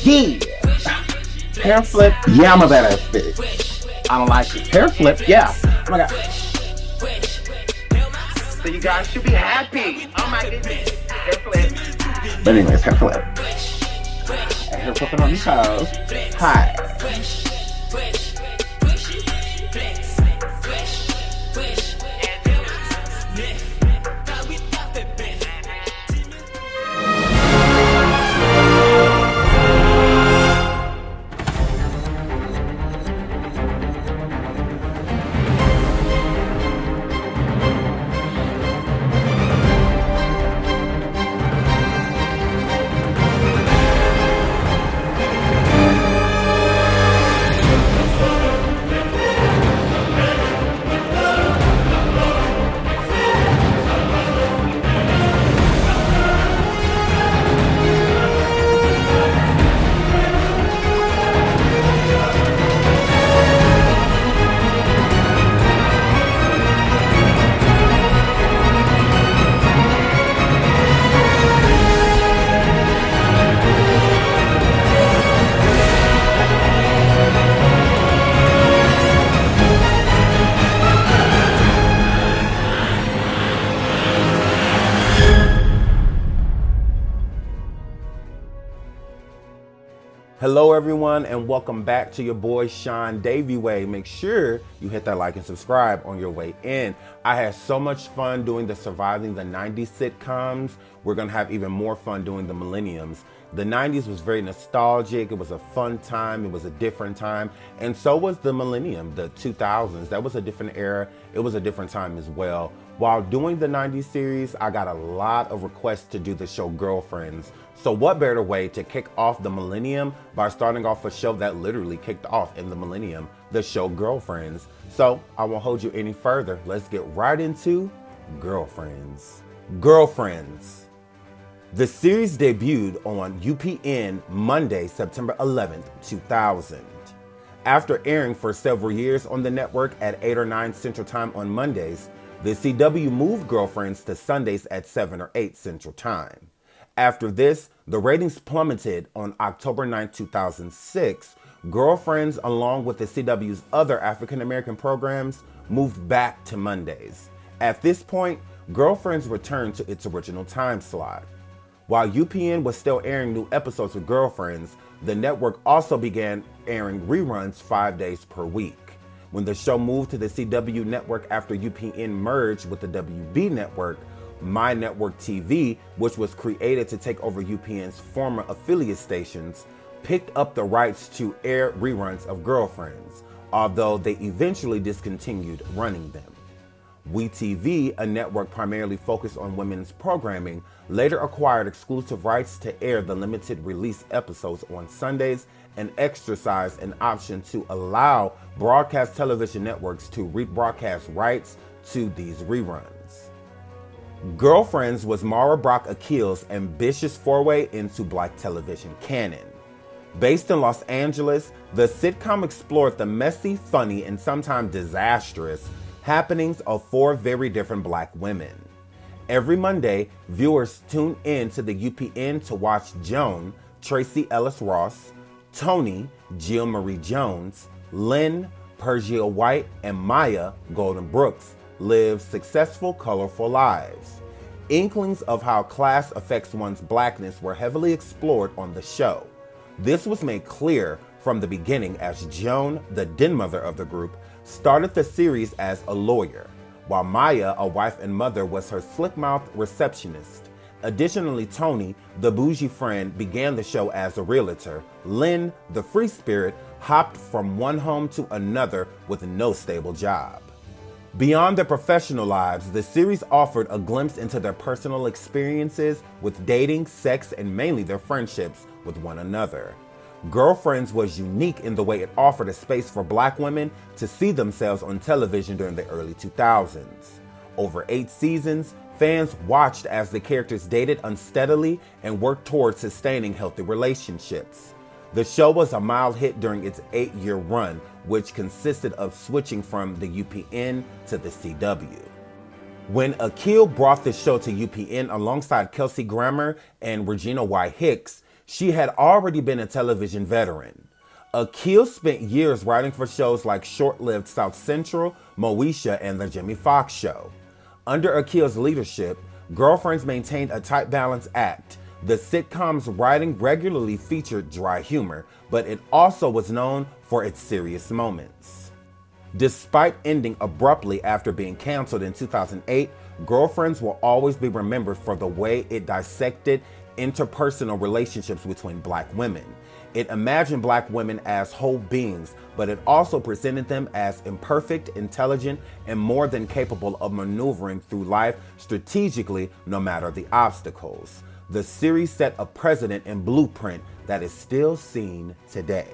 Yeah. Hair flip. Yeah, I'm a badass bitch. I don't like it. Hair flip. Yeah. Oh my god. So you guys should be happy. Oh my goodness. Hair flip. But anyways, hair flip. And hair flipping on your toes. Hi. Hello everyone, and welcome back to your boy SeanDavieWay. Make sure you hit that like and subscribe on your way in. I had so much fun doing the Surviving the 90s sitcoms. We're gonna have even more fun doing the millenniums. The 90s was very nostalgic, it was a fun time, it was a different time, and so was the millennium, the 2000s. That was a different era, it was a different time as well. While doing the 90s series, I got a lot of requests to do the show Girlfriends. So what better way to kick off the millennium by starting off a show that literally kicked off in the millennium, the show Girlfriends. So I won't hold you any further. Let's get right into Girlfriends. Girlfriends. The series debuted on UPN Monday, September 11th, 2000. After airing for several years on the network at 8 or 9 Central Time on Mondays, the CW moved Girlfriends to Sundays at 7 or 8 Central Time. After this, the ratings plummeted on October 9, 2006. Girlfriends, along with the CW's other African-American programs, moved back to Mondays. At this point, Girlfriends returned to its original time slot. While UPN was still airing new episodes of Girlfriends, the network also began airing reruns 5 days per week. When the show moved to the CW network after UPN merged with the WB network, My Network TV, which was created to take over UPN's former affiliate stations, picked up the rights to air reruns of Girlfriends, although they eventually discontinued running them. WeTV, a network primarily focused on women's programming, later acquired exclusive rights to air the limited release episodes on Sundays and exercised an option to allow broadcast television networks to rebroadcast rights to these reruns. Girlfriends was Mara Brock Akil's ambitious foray into Black television canon. Based in Los Angeles, the sitcom explored the messy, funny, and sometimes disastrous happenings of 4 very different Black women. Every Monday, viewers tune in to the UPN to watch Joan, Tracee Ellis Ross, Tony, Jill Marie Jones, Lynn, Persia White, and Maya Golden Brooks live successful, colorful lives. Inklings of how class affects one's Blackness were heavily explored on the show. This was made clear from the beginning as Joan, the den mother of the group, started the series as a lawyer, while Maya, a wife and mother, was her slick-mouthed receptionist. Additionally, Tony, the bougie friend, began the show as a realtor. Lynn, the free spirit, hopped from one home to another with no stable job. Beyond their professional lives, the series offered a glimpse into their personal experiences with dating, sex, and mainly their friendships with one another. Girlfriends was unique in the way it offered a space for Black women to see themselves on television during the early 2000s. Over 8 seasons, fans watched as the characters dated unsteadily and worked towards sustaining healthy relationships. The show was a mild hit during its 8-year run, which consisted of switching from the UPN to the CW. When Akil brought the show to UPN alongside Kelsey Grammer and Regina Y. Hicks, She had already been a television veteran. Akil spent years writing for shows like short-lived South Central, Moesha, and The Jimmy Fox Show. Under Akil's leadership, Girlfriends maintained a tight balance act. The sitcom's writing regularly featured dry humor, but it also was known for its serious moments. Despite ending abruptly after being canceled in 2008, Girlfriends will always be remembered for the way it dissected interpersonal relationships between Black women. It imagined Black women as whole beings, but it also presented them as imperfect, intelligent, and more than capable of maneuvering through life strategically no matter the obstacles. The series set a precedent and blueprint that is still seen today.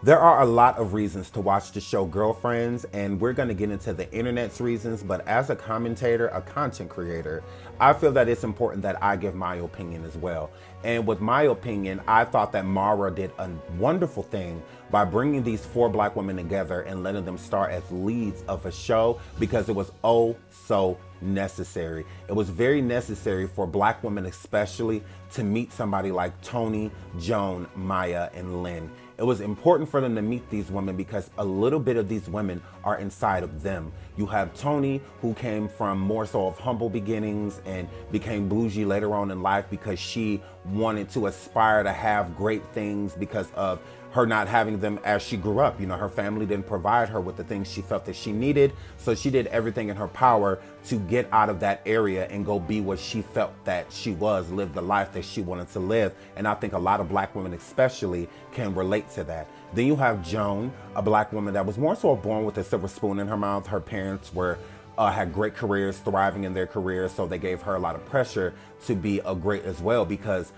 There are a lot of reasons to watch the show Girlfriends, and we're going to get into the internet's reasons, but as a commentator, a content creator, I feel that it's important that I give my opinion as well. And with my opinion, I thought that Mara did a wonderful thing by bringing these 4 Black women together and letting them star as leads of a show, because it was oh so necessary. It was very necessary for Black women especially to meet somebody like Toni, Joan, Maya, and Lynn. It was important for them to meet these women because a little bit of these women are inside of them. You have Toni, who came from more so of humble beginnings and became bougie later on in life because she wanted to aspire to have great things because of her not having them as she grew up. You know, her family didn't provide her with the things she felt that she needed, so she did everything in her power to get out of that area and go be what she felt that she was, live the life that she wanted to live. And I think a lot of Black women especially can relate to that. Then you have Joan, a Black woman that was more so born with a silver spoon in her mouth. Her parents were had great careers, thriving in their careers, so they gave her a lot of pressure to be a great as well because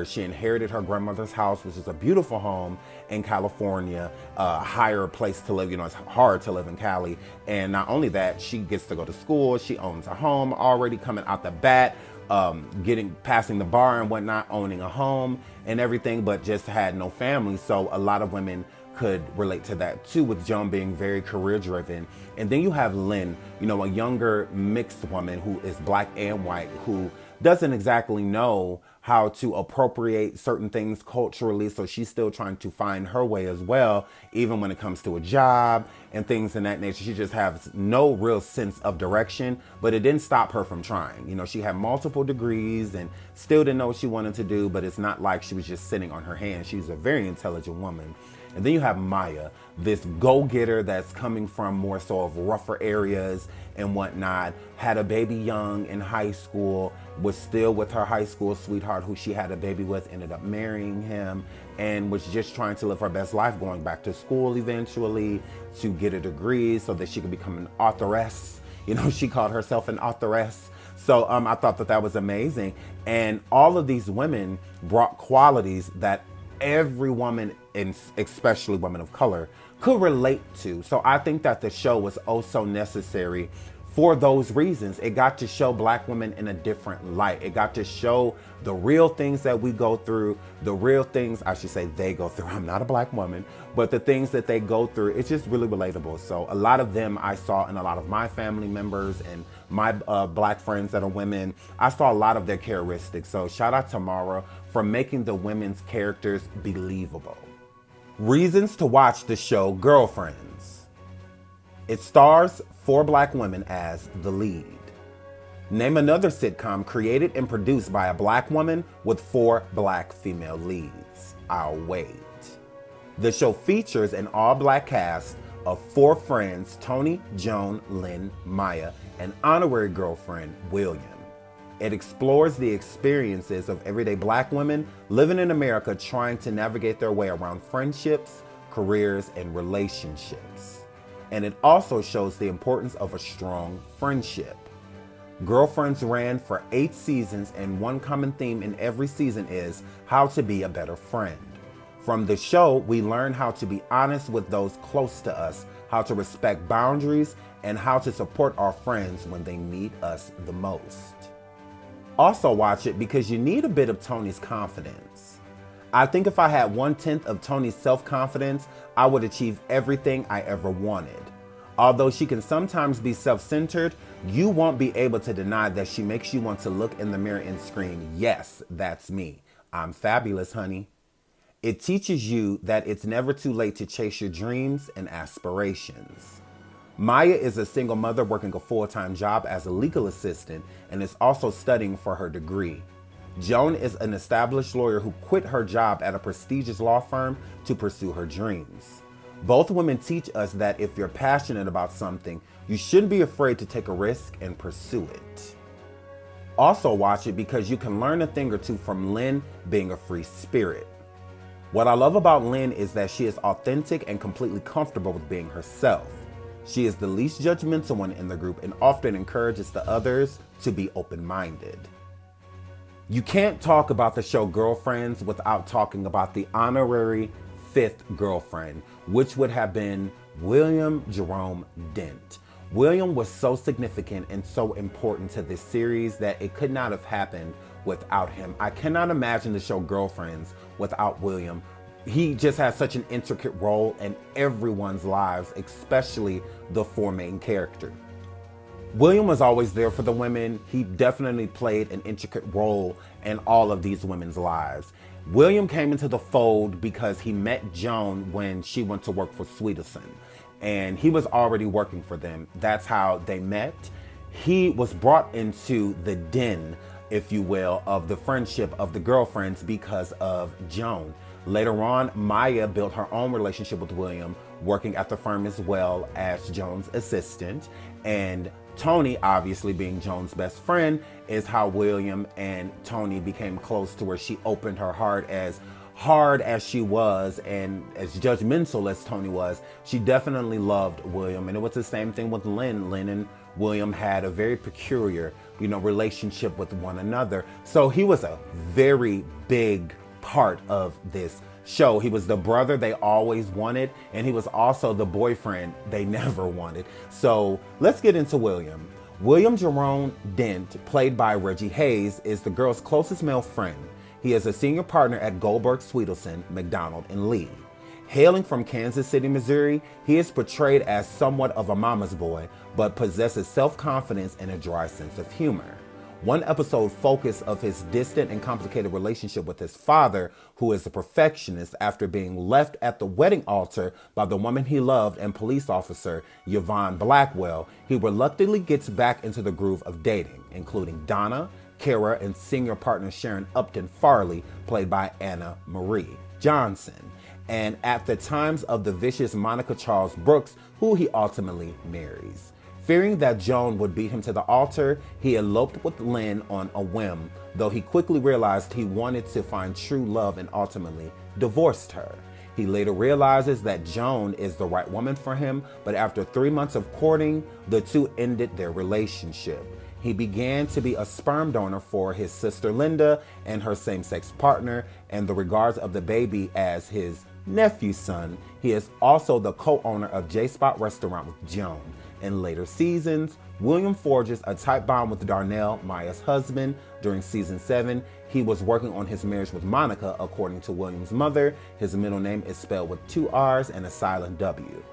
she inherited her grandmother's house, which is a beautiful home in California, a higher place to live. You know, it's hard to live in Cali. And not only that, she gets to go to school, she owns a home already coming out the bat, passing the bar and whatnot, owning a home and everything, but just had no family. So a lot of women could relate to that too, with Joan being very career driven. And then you have Lynn, you know, a younger mixed woman who is Black and white, who doesn't exactly know how to appropriate certain things culturally. So she's still trying to find her way as well, even when it comes to a job and things in that nature. She just has no real sense of direction, but it didn't stop her from trying. You know, she had multiple degrees and still didn't know what she wanted to do, but it's not like she was just sitting on her hands. She's a very intelligent woman. And then you have Maya, this go-getter that's coming from more so of rougher areas and whatnot, had a baby young in high school, was still with her high school sweetheart who she had a baby with, ended up marrying him, and was just trying to live her best life, going back to school eventually to get a degree so that she could become an authoress. You know, she called herself an authoress. So I thought that was amazing. And all of these women brought qualities that every woman, and especially women of color, could relate to. So I think that the show was oh so necessary for those reasons. It got to show Black women in a different light. It got to show the real things that we go through, the real things, I should say they go through. I'm not a Black woman, but the things that they go through, it's just really relatable. So a lot of them I saw in a lot of my family members and my Black friends that are women. I saw a lot of their characteristics. So shout out to Mara for making the women's characters believable. Reasons to watch the show Girlfriends. It stars 4 Black women as the lead. Name another sitcom created and produced by a Black woman with 4 Black female leads. I'll wait. The show features an all-Black cast of 4 friends, Toni, Joan, Lynn, Maya, and honorary girlfriend, William. It explores the experiences of everyday Black women living in America trying to navigate their way around friendships, careers, and relationships. And it also shows the importance of a strong friendship. Girlfriends ran for 8 seasons, and one common theme in every season is how to be a better friend. From the show, we learn how to be honest with those close to us, how to respect boundaries, and how to support our friends when they need us the most. Also watch it because you need a bit of Toni's confidence. I think if I had 1/10 of Toni's self-confidence, I would achieve everything I ever wanted. Although she can sometimes be self-centered, you won't be able to deny that she makes you want to look in the mirror and scream, yes, that's me. I'm fabulous, honey. It teaches you that it's never too late to chase your dreams and aspirations. Maya is a single mother working a full-time job as a legal assistant and is also studying for her degree. Joan is an established lawyer who quit her job at a prestigious law firm to pursue her dreams. Both women teach us that if you're passionate about something, you shouldn't be afraid to take a risk and pursue it. Also watch it because you can learn a thing or two from Lynn being a free spirit. What I love about Lynn is that she is authentic and completely comfortable with being herself. She is the least judgmental one in the group and often encourages the others to be open-minded. You can't talk about the show Girlfriends without talking about the honorary fifth girlfriend, which would have been William Jerome Dent. William was so significant and so important to this series that it could not have happened without him. I cannot imagine the show Girlfriends without William. He just has such an intricate role in everyone's lives, especially the four main characters. William was always there for the women. He definitely played an intricate role in all of these women's lives. William came into the fold because he met Joan when she went to work for Sweetelson, and he was already working for them. That's how they met. He was brought into the den, if you will, of the friendship of the girlfriends because of Joan. Later on, Maya built her own relationship with William, working at the firm as well as Joan's assistant. And Tony, obviously being Joan's best friend, is how William and Tony became close to where she opened her heart. As hard as she was and as judgmental as Tony was, she definitely loved William. And it was the same thing with Lynn. Lynn and William had a very peculiar, relationship with one another. So he was a very big part of this show. He was the brother they always wanted, and he was also the boyfriend they never wanted. So let's get into William. William Jerome Dent, played by Reggie Hayes, is the girl's closest male friend. He is a senior partner at Goldberg, Sweetelson, McDonald, and Lee. Hailing from Kansas City, Missouri, he is portrayed as somewhat of a mama's boy, but possesses self-confidence and a dry sense of humor. One episode focused of his distant and complicated relationship with his father, who is a perfectionist after being left at the wedding altar by the woman he loved and police officer Yvonne Blackwell. He reluctantly gets back into the groove of dating, including Donna, Kara, and senior partner Sharon Upton Farley, played by Anna Marie Johnson, and at the times of the vicious Monica Charles Brooks, who he ultimately marries. Fearing that Joan would beat him to the altar, he eloped with Lynn on a whim, though he quickly realized he wanted to find true love and ultimately divorced her. He later realizes that Joan is the right woman for him, but after 3 months of courting, the two ended their relationship. He began to be a sperm donor for his sister Linda and her same-sex partner, and the regards of the baby as his nephew's son. He is also the co-owner of J-Spot Restaurant with Joan. In later seasons, William forges a tight bond with Darnell, Maya's husband. During season 7, he was working on his marriage with Monica. According to William's mother, his middle name is spelled with 2 R's and a silent W.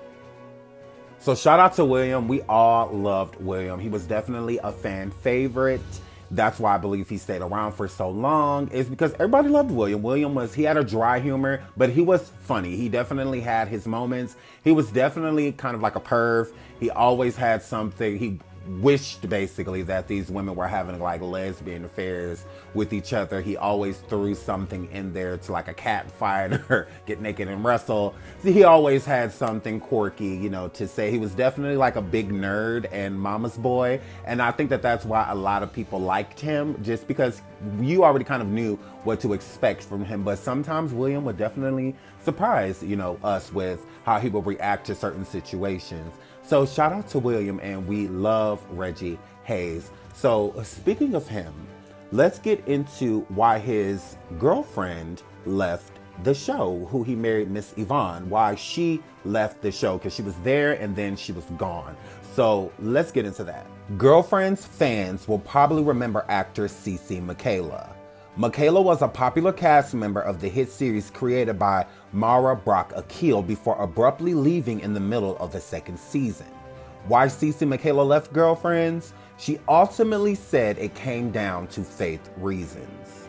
So shout out to William. We all loved William. He was definitely a fan favorite. That's why I believe he stayed around for so long, is because everybody loved William. He had a dry humor, but he was funny. He definitely had his moments. He was definitely kind of like a perv. He always had something. He wished basically that these women were having like lesbian affairs with each other. He always threw something in there to like a cat fight or get naked and wrestle. He always had something quirky, to say. He was definitely like a big nerd and mama's boy. And I think that that's why a lot of people liked him, just because you already kind of knew what to expect from him. But sometimes William would definitely surprise, us with how he would react to certain situations. So shout out to William, and we love Reggie Hayes. So speaking of him, let's get into why his girlfriend left the show, who he married, Miss Yvonne, why she left the show, because she was there and then she was gone. So let's get into that. Girlfriends fans will probably remember actor Cece Michaela. Michaela was a popular cast member of the hit series created by Mara Brock Akil before abruptly leaving in the middle of the second season. Why Cece Michaela left Girlfriends? She ultimately said it came down to faith reasons.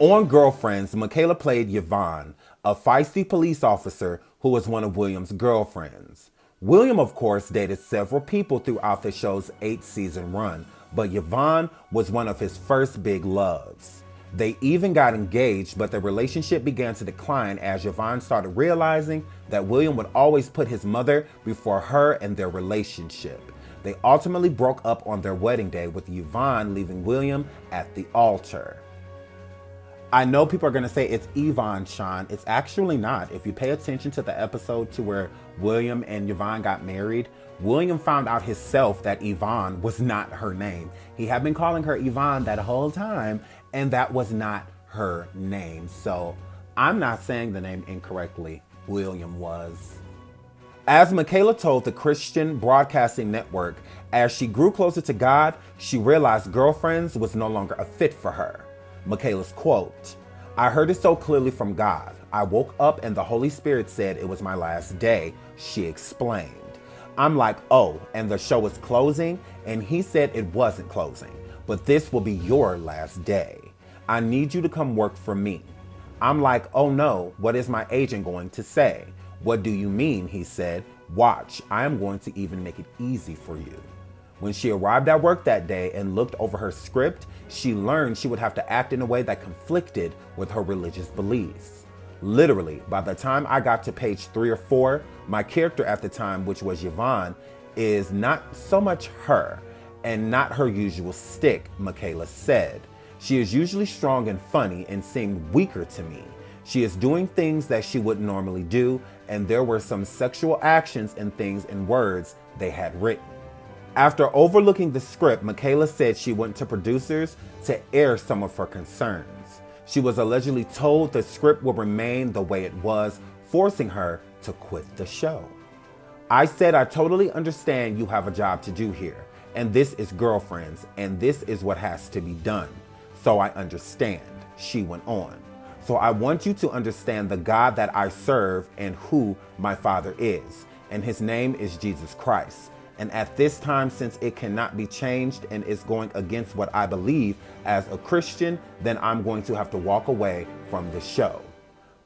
On Girlfriends, Michaela played Yvonne, a feisty police officer who was one of William's girlfriends. William, of course, dated several people throughout the show's 8-season run, but Yvonne was one of his first big loves. They even got engaged, but the relationship began to decline as Yvonne started realizing that William would always put his mother before her and their relationship. They ultimately broke up on their wedding day, with Yvonne leaving William at the altar. I know people are going to say it's Yvonne, Sean. It's actually not. If you pay attention to the episode to where William and Yvonne got married, William found out himself that Yvonne was not her name. He had been calling her Yvonne that whole time, and that was not her name. So I'm not saying the name incorrectly. William was. As Michaela told the Christian Broadcasting Network, as she grew closer to God, she realized Girlfriends was no longer a fit for her. Michaela's quote, "I heard it so clearly from God. I woke up and the Holy Spirit said it was my last day," she explained. "I'm like, oh, and the show is closing?" And he said it wasn't closing, but this will be your last day. "I need you to come work for me." I'm like, oh no, what is my agent going to say? "What do you mean?" he said. "Watch, I am going to even make it easy for you." When she arrived at work that day and looked over her script, she learned she would have to act in a way that conflicted with her religious beliefs. Literally, by the time I got to page 3 or 4, my character at the time, which was Yvonne, is not so much her and not her usual stick, Michaela said. "She is usually strong and funny and seemed weaker to me. She is doing things that she wouldn't normally do, and there were some sexual actions and things in words they had written." After overlooking the script, Michaela said she went to producers to air some of her concerns. She was allegedly told the script would remain the way it was, forcing her to quit the show. "I said, I totally understand you have a job to do here, and this is Girlfriends, and this is what has to be done. So I understand," she went on. "So I want you to understand the God that I serve and who my Father is, and his name is Jesus Christ. And at this time, since it cannot be changed and is going against what I believe as a Christian, then I'm going to have to walk away from the show."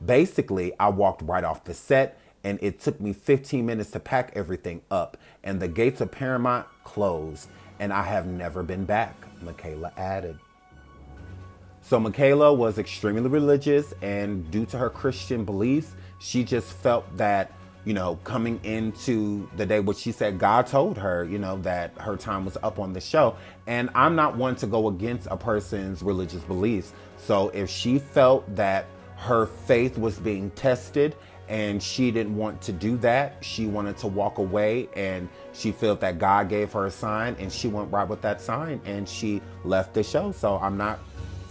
Basically, I walked right off the set, and it took me 15 minutes to pack everything up, and the gates of Paramount closed, and I have never been back, Michaela added. So Michaela was extremely religious, and due to her Christian beliefs, she just felt that, coming into the day, what she said, God told her, that her time was up on the show. And I'm not one to go against a person's religious beliefs. So if she felt that her faith was being tested and she didn't want to do that, she wanted to walk away, and she felt that God gave her a sign, and she went right with that sign, and she left the show. So I'm not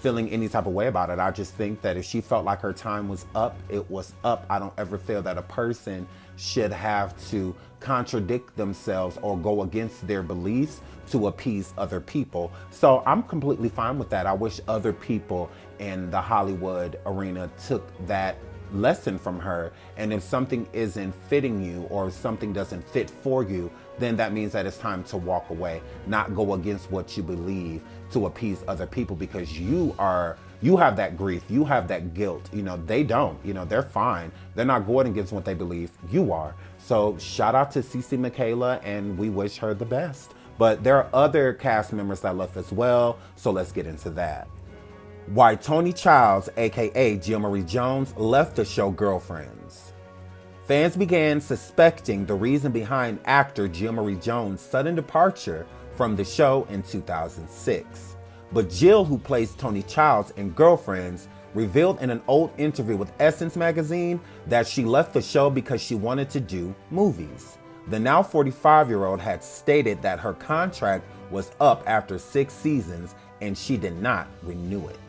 feeling any type of way about it. I just think that if she felt like her time was up, it was up. I don't ever feel that a person should have to contradict themselves or go against their beliefs to appease other people. So I'm completely fine with that. I wish other people in the Hollywood arena took that lesson from her. And if something isn't fitting you or something doesn't fit for you, then that means that it's time to walk away, not go against what you believe to appease other people, because you have that grief, you have that guilt. They don't, they're fine. They're not going against what they believe. You are. So shout out to Cece Michaela, and we wish her the best. But there are other cast members that left as well, so let's get into that. Why Tony Childs, aka Jill Marie Jones, left the show Girlfriends. Fans began suspecting the reason behind actor Jill Marie Jones' sudden departure from the show in 2006. But Jill, who plays Tony Childs in Girlfriends, revealed in an old interview with Essence magazine that she left the show because she wanted to do movies. The now 45-year-old had stated that her contract was up after 6 seasons and she did not renew it.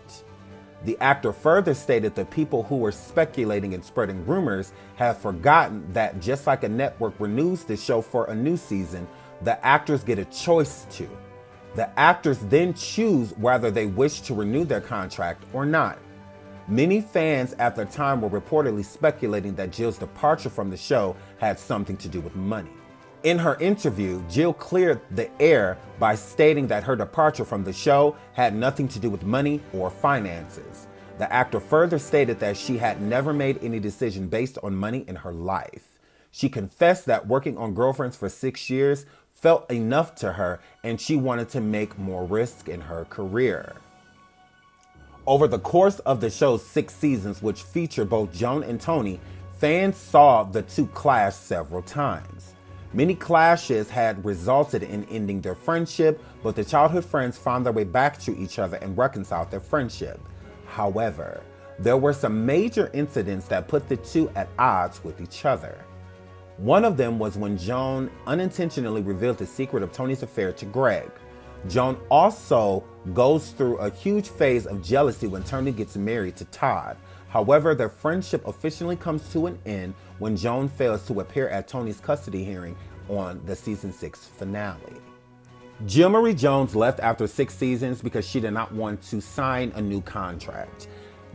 The actor further stated the people who were speculating and spreading rumors have forgotten that just like a network renews the show for a new season, the actors get a choice to. The actors then choose whether they wish to renew their contract or not. Many fans at the time were reportedly speculating that Jill's departure from the show had something to do with money. In her interview, Jill cleared the air by stating that her departure from the show had nothing to do with money or finances. The actor further stated that she had never made any decision based on money in her life. She confessed that working on Girlfriends for 6 years felt enough to her and she wanted to make more risk in her career. Over the course of the show's 6 seasons, which feature both Joan and Tony, fans saw the two clash several times. Many clashes had resulted in ending their friendship, but the childhood friends found their way back to each other and reconciled their friendship. However, there were some major incidents that put the two at odds with each other. One of them was when Joan unintentionally revealed the secret of Tony's affair to Greg. Joan also goes through a huge phase of jealousy when Tony gets married to Todd. However, their friendship officially comes to an end when Joan fails to appear at Tony's custody hearing on the season 6 finale. Jill Marie Jones left after 6 seasons because she did not want to sign a new contract.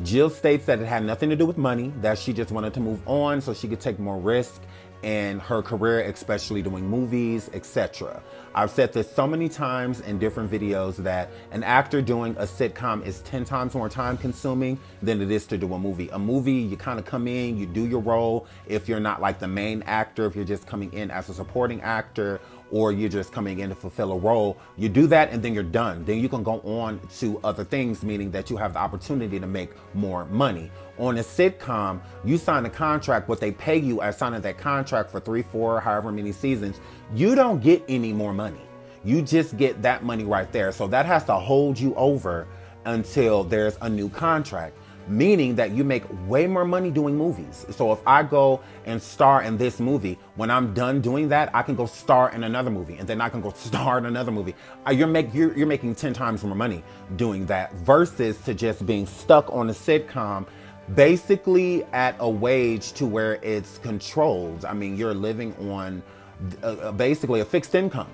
Jill states that it had nothing to do with money, that she just wanted to move on so she could take more risk in her career, especially doing movies, etc. I've said this so many times in different videos that an actor doing a sitcom is 10 times more time consuming than it is to do a movie. A movie, you kind of come in, you do your role. If you're not like the main actor, if you're just coming in as a supporting actor, or you're just coming in to fulfill a role, you do that and then you're done. Then you can go on to other things, meaning that you have the opportunity to make more money. On a sitcom, you sign a contract, what they pay you as signing that contract for 3, 4, however many seasons, you don't get any more money. You just get that money right there. So that has to hold you over until there's a new contract, meaning that you make way more money doing movies. So if I go and star in this movie, when I'm done doing that, I can go star in another movie, and then I can go star in another movie. You're making 10 times more money doing that versus to just being stuck on a sitcom, basically at a wage to where it's controlled. I mean, you're living on basically a fixed income,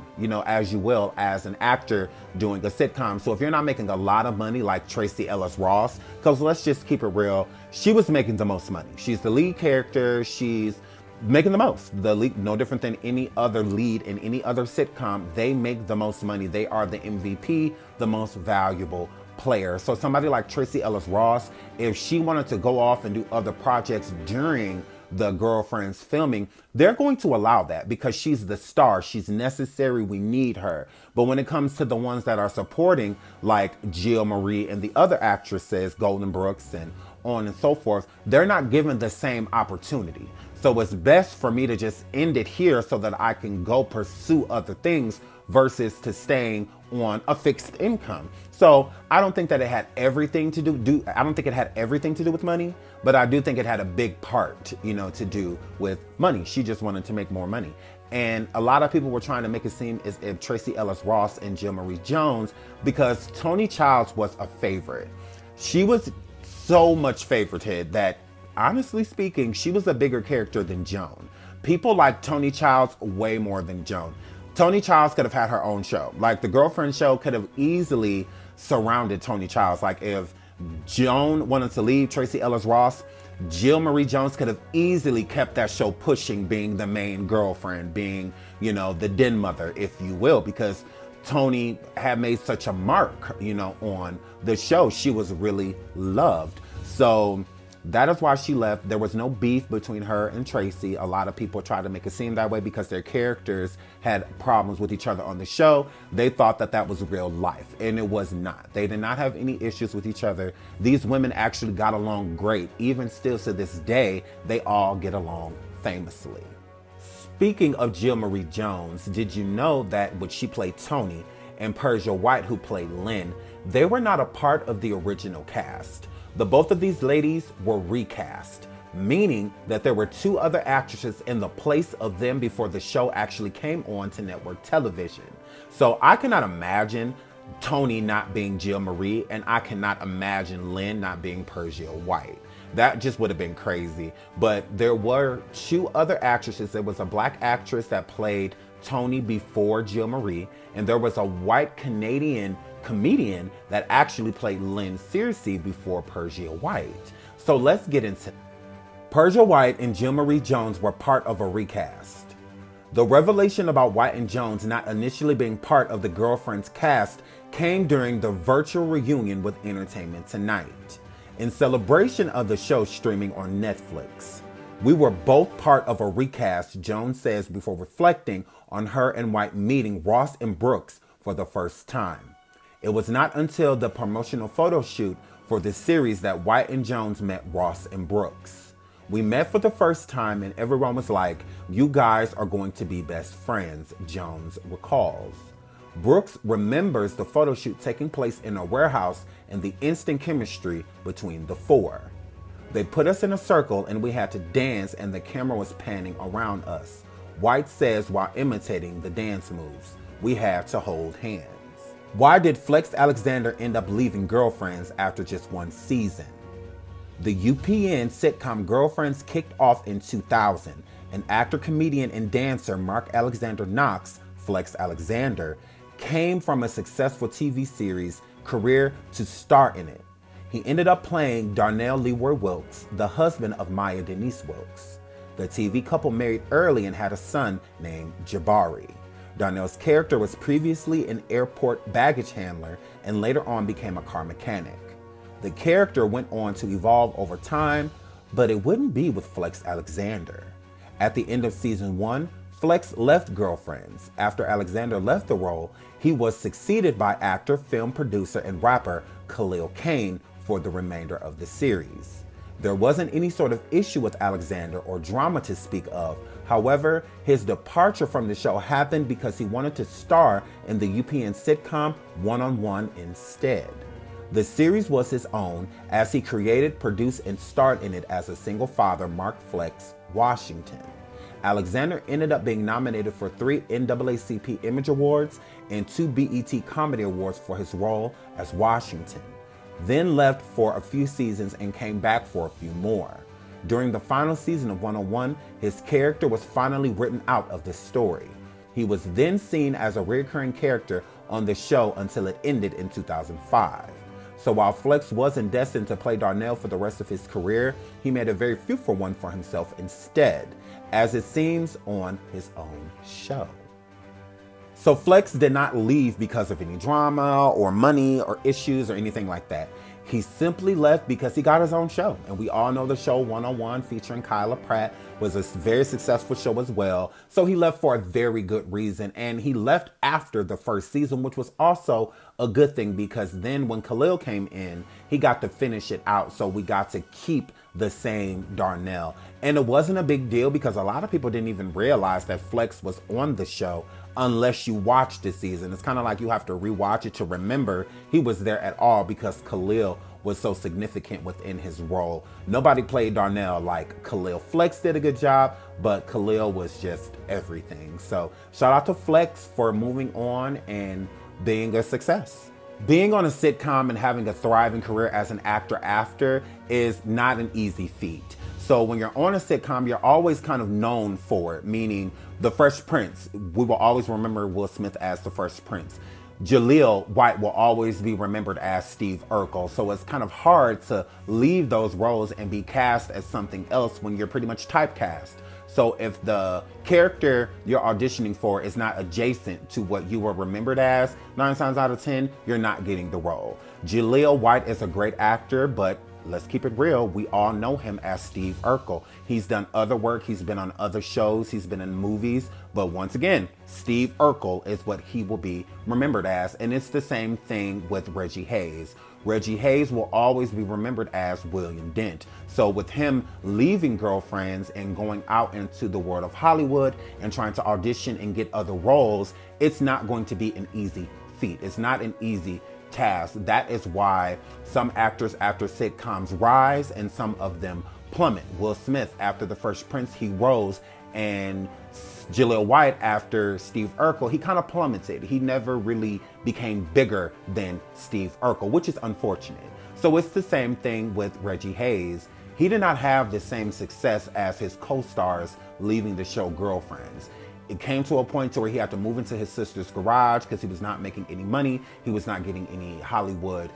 as you will as an actor doing a sitcom. So if you're not making a lot of money like Tracee Ellis Ross, because let's just keep it real, she was making the most money. She's the lead character. She's making the most. The lead, no different than any other lead in any other sitcom. They make the most money. They are the MVP, the most valuable player. So somebody like Tracee Ellis Ross, if she wanted to go off and do other projects during the Girlfriends filming, they're going to allow that because she's the star. She's necessary. We need her. But when it comes to the ones that are supporting, like Jill Marie and the other actresses, Golden Brooks and on and so forth, they're not given the same opportunity. So it's best for me to just end it here so that I can go pursue other things versus to staying on a fixed income. So I don't think that it had everything to do. I don't think it had everything to do with money, but I do think it had a big part, to do with money. She just wanted to make more money. And a lot of people were trying to make it seem as if Tracee Ellis Ross and Jill Marie Jones, because Tony Childs was a favorite. She was so much favorited that, honestly speaking, she was a bigger character than Joan. People like Tony Childs way more than Joan. Tony Childs could have had her own show. Like the Girlfriend show could have easily surrounded Tony Childs. Like if Joan wanted to leave Tracee Ellis Ross, Jill Marie Jones could have easily kept that show pushing, being the main girlfriend, being, the den mother, if you will, because Tony had made such a mark, on the show. She was really loved. So that is why she left. There was no beef between her and Tracee. A lot of people tried to make it seem that way because their characters had problems with each other on the show. They thought that that was real life, and it was not. They did not have any issues with each other. These women actually got along great. Even still to this day, they all get along famously. Speaking of Jill Marie Jones, did you know that when she played Tony and Persia White, who played Lynn, they were not a part of the original cast? Both of these ladies were recast, meaning that there were 2 other actresses in the place of them before the show actually came on to network television. So I cannot imagine Tony not being Jill Marie, and I cannot imagine Lynn not being Persia White. That just would have been crazy. But there were 2 other actresses. There was a black actress that played Tony before Jill Marie, and there was a white Canadian comedian that actually played Lynn Searcy before Persia White. So let's get into it. Persia White and Jill Marie Jones were part of a recast. The revelation about White and Jones not initially being part of the Girlfriends cast came during the virtual reunion with Entertainment Tonight. in celebration of the show streaming on Netflix. We were both part of a recast, Jones says before reflecting on her and White meeting Ross and Brooks for the first time. It was not until the promotional photo shoot for the series that White and Jones met Ross and Brooks. We met for the first time and everyone was like, "You guys are going to be best friends," Jones recalls. Brooks remembers the photo shoot taking place in a warehouse and the instant chemistry between the four. "They put us in a circle and we had to dance and the camera was panning around us," White says while imitating the dance moves. "We had to hold hands." Why did Flex Alexander end up leaving Girlfriends after just one season? The UPN sitcom Girlfriends kicked off in 2000, and actor, comedian, and dancer Mark Alexander Knox, Flex Alexander, came from a successful TV series career to star in it. He ended up playing Darnell Leroy Wilkes, the husband of Maya Denise Wilkes. The TV couple married early and had a son named Jabari. Darnell's character was previously an airport baggage handler and later on became a car mechanic. The character went on to evolve over time, but it wouldn't be with Flex Alexander. At the end of season 1, Flex left Girlfriends. After Alexander left the role, he was succeeded by actor, film producer, and rapper Khalil Kane for the remainder of the series. There wasn't any sort of issue with Alexander or drama to speak of. However, his departure from the show happened because he wanted to star in the UPN sitcom One-on-One instead. The series was his own as he created, produced, and starred in it as a single father, Mark Flex Washington. Alexander ended up being nominated for 3 NAACP Image Awards and 2 BET Comedy Awards for his role as Washington, then left for a few seasons and came back for a few more. During the final season of One-on-One, his character was finally written out of the story. He was then seen as a recurring character on the show until it ended in 2005. So while Flex wasn't destined to play Darnell for the rest of his career, he made a very fruitful one for himself instead, as it seems on his own show. So Flex did not leave because of any drama or money or issues or anything like that. He simply left because he got his own show. And we all know the show One-on-One featuring Kyla Pratt was a very successful show as well. So he left for a very good reason. And he left after the first season, which was also a good thing because then when Khalil came in, he got to finish it out. So we got to keep the same Darnell. And it wasn't a big deal because a lot of people didn't even realize that Flex was on the show unless you watch the season. It's kind of like you have to rewatch it to remember he was there at all because Khalil was so significant within his role. Nobody played Darnell like Khalil. Flex did a good job, but Khalil was just everything. So shout out to Flex for moving on and being a success. Being on a sitcom and having a thriving career as an actor after is not an easy feat. So when you're on a sitcom, you're always kind of known for it, meaning The Fresh Prince. We will always remember Will Smith as The Fresh Prince. Jaleel White will always be remembered as Steve Urkel. So it's kind of hard to leave those roles and be cast as something else when you're pretty much typecast. So if the character you're auditioning for is not adjacent to what you were remembered as, 9 times out of 10, you're not getting the role. Jaleel White is a great actor, but let's keep it real. We all know him as Steve Urkel. He's done other work. He's been on other shows. He's been in movies. But once again, Steve Urkel is what he will be remembered as. And it's the same thing with Reggie Hayes. Reggie Hayes will always be remembered as William Dent. So with him leaving Girlfriends and going out into the world of Hollywood and trying to audition and get other roles, it's not going to be an easy feat. It's not an easy task. That is why some actors after sitcoms rise and some of them plummet. Will Smith after The Fresh Prince, he rose, and Jaleel White after Steve Urkel, he kind of plummeted. He never really became bigger than Steve Urkel, which is unfortunate. So it's the same thing with Reggie Hayes. He did not have the same success as his co-stars leaving the show Girlfriends. It came to a point to where he had to move into his sister's garage because he was not making any money. He was not getting any Hollywood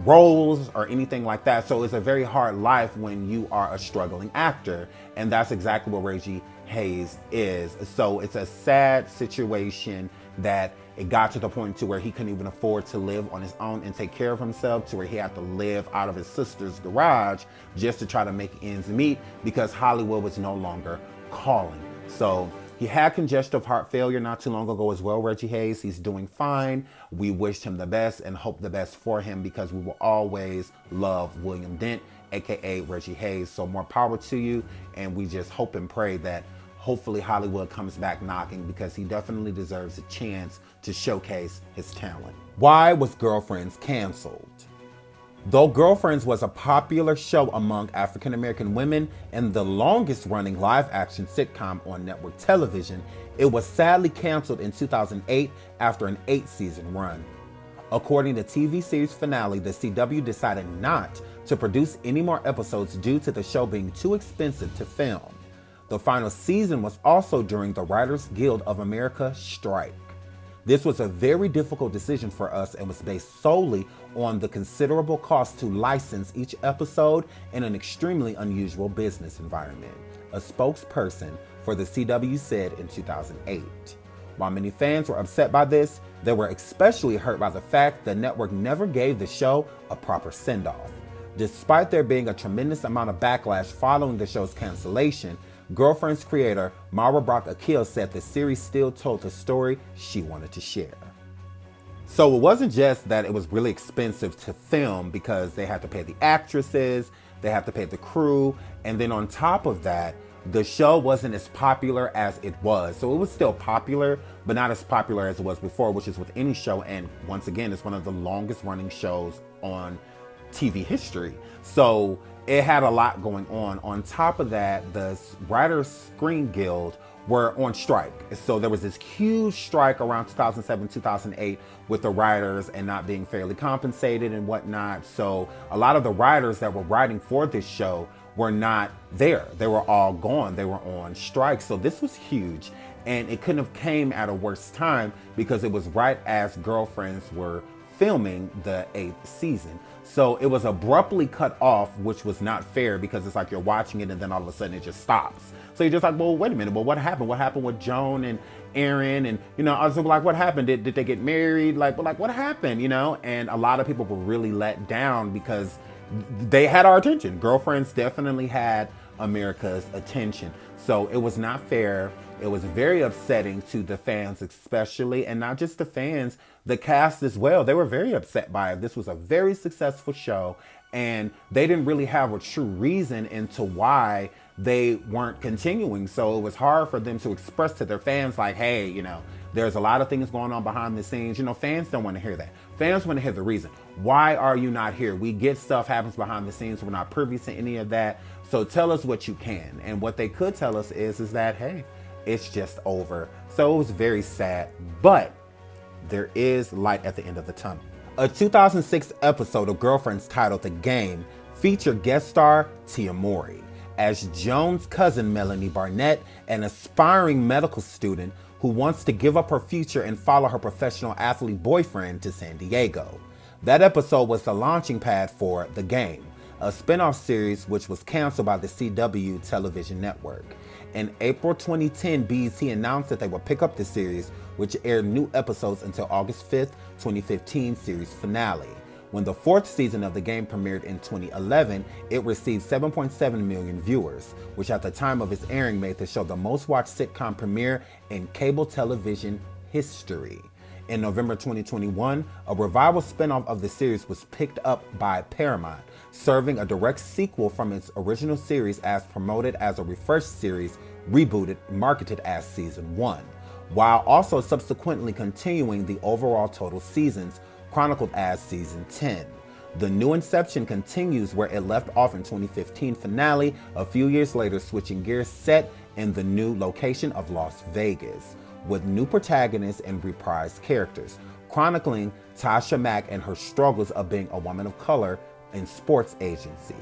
roles or anything like that. So it's a very hard life when you are a struggling actor. And that's exactly what Reggie Hayes is. So it's a sad situation that it got to the point to where he couldn't even afford to live on his own and take care of himself, to where he had to live out of his sister's garage just to try to make ends meet because Hollywood was no longer calling. So he had congestive heart failure not too long ago as well, Reggie Hayes. He's doing fine. We wished him the best and hope the best for him because we will always love William Dent, aka Reggie Hayes. So more power to you, and we just hope and pray that hopefully Hollywood comes back knocking because he definitely deserves a chance to showcase his talent. Why was Girlfriends canceled? Though Girlfriends was a popular show among African American women and the longest running live action sitcom on network television, it was sadly canceled in 2008 after an 8-season run. According to TV series finale, the CW decided not to produce any more episodes due to the show being too expensive to film. The final season was also during the Writers Guild of America strike. This was a very difficult decision for us and was based solely on the considerable cost to license each episode in an extremely unusual business environment, a spokesperson for the CW said in 2008. While many fans were upset by this, they were especially hurt by the fact the network never gave the show a proper send-off. Despite there being a tremendous amount of backlash following the show's cancellation, Girlfriends creator Mara Brock Akil said the series still told the story she wanted to share. So it wasn't just that it was really expensive to film because they had to pay the actresses, they had to pay the crew, and then on top of that, the show wasn't as popular as it was. So it was still popular, but not as popular as it was before, which is with any show. And once again, it's one of the longest running shows on TV history. So it had a lot going on. On top of that, the Writers Screen Guild were on strike. So there was this huge strike around 2007, 2008 with the writers and not being fairly compensated and whatnot. So a lot of the writers that were writing for this show were not there. They were all gone. They were on strike. So this was huge. And it couldn't have came at a worse time because it was right as Girlfriends were filming the 8th season. So it was abruptly cut off, which was not fair because it's like you're watching it and then all of a sudden it just stops. So you're just like, well, wait a minute, well, what happened? What happened with Joan and Aaron? And, you know, I was like, what happened? Did they get married? Like, what happened? You know, and a lot of people were really let down because they had our attention. Girlfriends definitely had America's attention. So it was not fair. It was very upsetting to the fans especially, and not just the fans, the cast as well. They were very upset by it. This was a very successful show, and they didn't really have a true reason into why they weren't continuing. So it was hard for them to express to their fans like, hey, you know, there's a lot of things going on behind the scenes. You know, fans don't want to hear that. Fans want to hear the reason. Why are you not here? We get stuff happens behind the scenes. We're not privy to any of that. So tell us what you can. And what they could tell us is that, hey, it's just over. So it was very sad, but there is light at the end of the tunnel. A 2006 episode of Girlfriends titled The Game featured guest star Tia Mowry as Joan's cousin Melanie Barnett, an aspiring medical student who wants to give up her future and follow her professional athlete boyfriend to San Diego. That episode was the launching pad for The Game, a spin-off series which was canceled by the CW television network. In April 2010, BET announced that they would pick up the series, which aired new episodes until August 5th, 2015 series finale. When the 4th season of The Game premiered in 2011, it received 7.7 million viewers, which at the time of its airing made the show the most watched sitcom premiere in cable television history. In November 2021, a revival spinoff of the series was picked up by Paramount, serving a direct sequel from its original series as promoted as a refreshed series, rebooted, marketed as Season 1, while also subsequently continuing the overall total seasons, chronicled as Season 10. The new inception continues where it left off in 2015 finale, a few years later switching gears set in the new location of Las Vegas, with new protagonists and reprised characters, chronicling Tasha Mack and her struggles of being a woman of color in sports agency,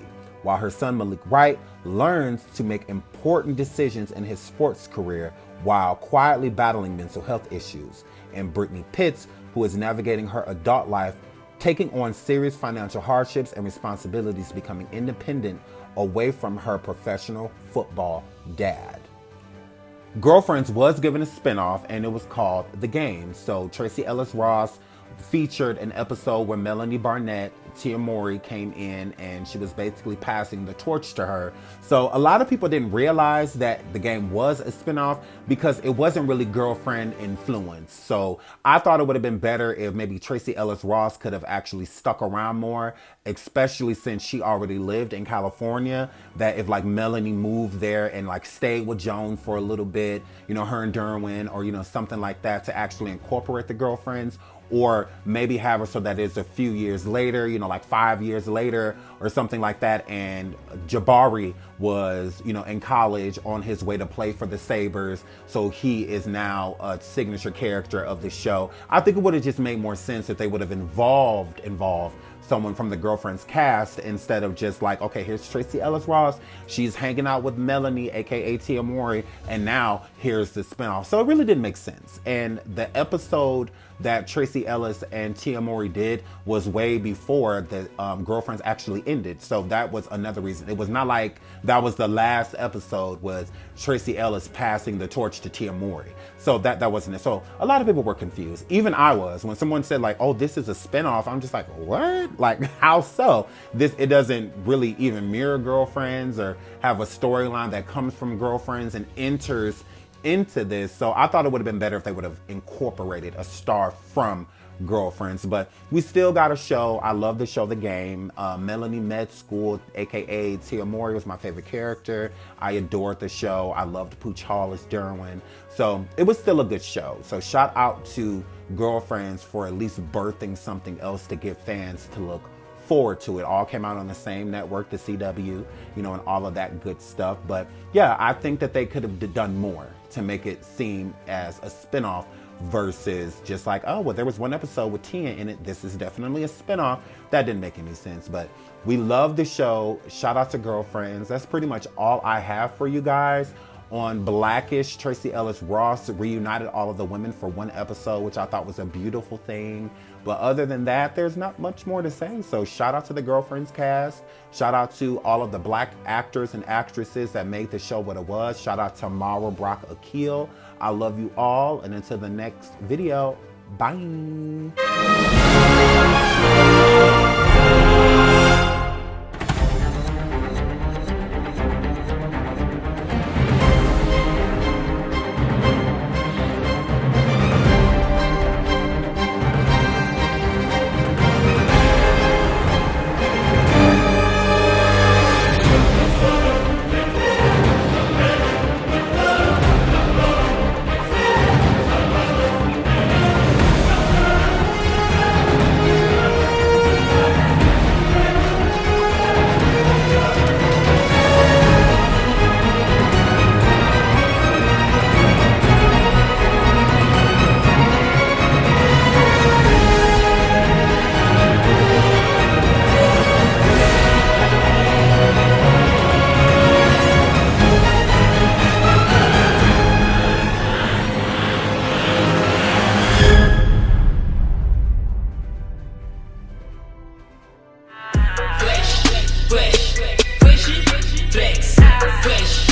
while her son Malik Wright learns to make important decisions in his sports career while quietly battling mental health issues, and Brittany Pitts, who is navigating her adult life, taking on serious financial hardships and responsibilities, becoming independent away from her professional football dad. Girlfriends was given a spinoff, and it was called The Game. So Tracee Ellis Ross featured an episode where Melanie Barnett, Tia Mowry, came in and she was basically passing the torch to her. So a lot of people didn't realize that The Game was a spinoff because it wasn't really girlfriend influenced. So I thought it would have been better if maybe Tracee Ellis Ross could have actually stuck around more, especially since she already lived in California, that if like Melanie moved there and like stayed with Joan for a little bit, you know, her and Derwin, or, you know, something like that, to actually incorporate the girlfriends, or maybe have her so that it's a few years later, you know, like 5 years later or something like that. And Jabari was, you know, in college on his way to play for the Sabres. So he is now a signature character of the show. I think it would have just made more sense if they would have involved someone from the Girlfriends cast, instead of just like, okay, here's Tracee Ellis Ross, she's hanging out with Melanie, aka Tia Mowry, and now here's the spinoff. So it really didn't make sense. And the episode that Tracee Ellis and Tia Mowry did was way before the Girlfriends actually ended. So that was another reason. It was not like that was the last episode, was Tracee Ellis passing the torch to Tia Mowry. So that wasn't it. So a lot of people were confused. Even I was. When someone said like, oh, this is a spinoff, I'm just like, what? Like, how so? It doesn't really even mirror Girlfriends or have a storyline that comes from Girlfriends and enters into this. So I thought it would have been better if they would have incorporated a star from Girlfriends, but we still got a show. I love the show, The Game. Melanie Med School, aka Tia Mowry, was my favorite character. I adored the show. I loved Pooch Hall as Derwin. So it was still a good show. So shout out to Girlfriends for at least birthing something else to get fans to look forward to. It all came out on the same network, the CW, you know, and all of that good stuff. But yeah, I think that they could have done more to make it seem as a spinoff versus just like, oh, well, there was one episode with Tia in it, this is definitely a spinoff. That didn't make any sense. But we love the show. Shout out to Girlfriends. That's pretty much all I have for you guys. On Blackish, Tracee Ellis Ross reunited all of the women for one episode, which I thought was a beautiful thing. But other than that, there's not much more to say. So shout out to the Girlfriends cast. Shout out to all of the Black actors and actresses that made the show what it was. Shout out to Mara Brock Akil. I love you all. And until the next video, bye. Fresh, fresh, fresh, fresh.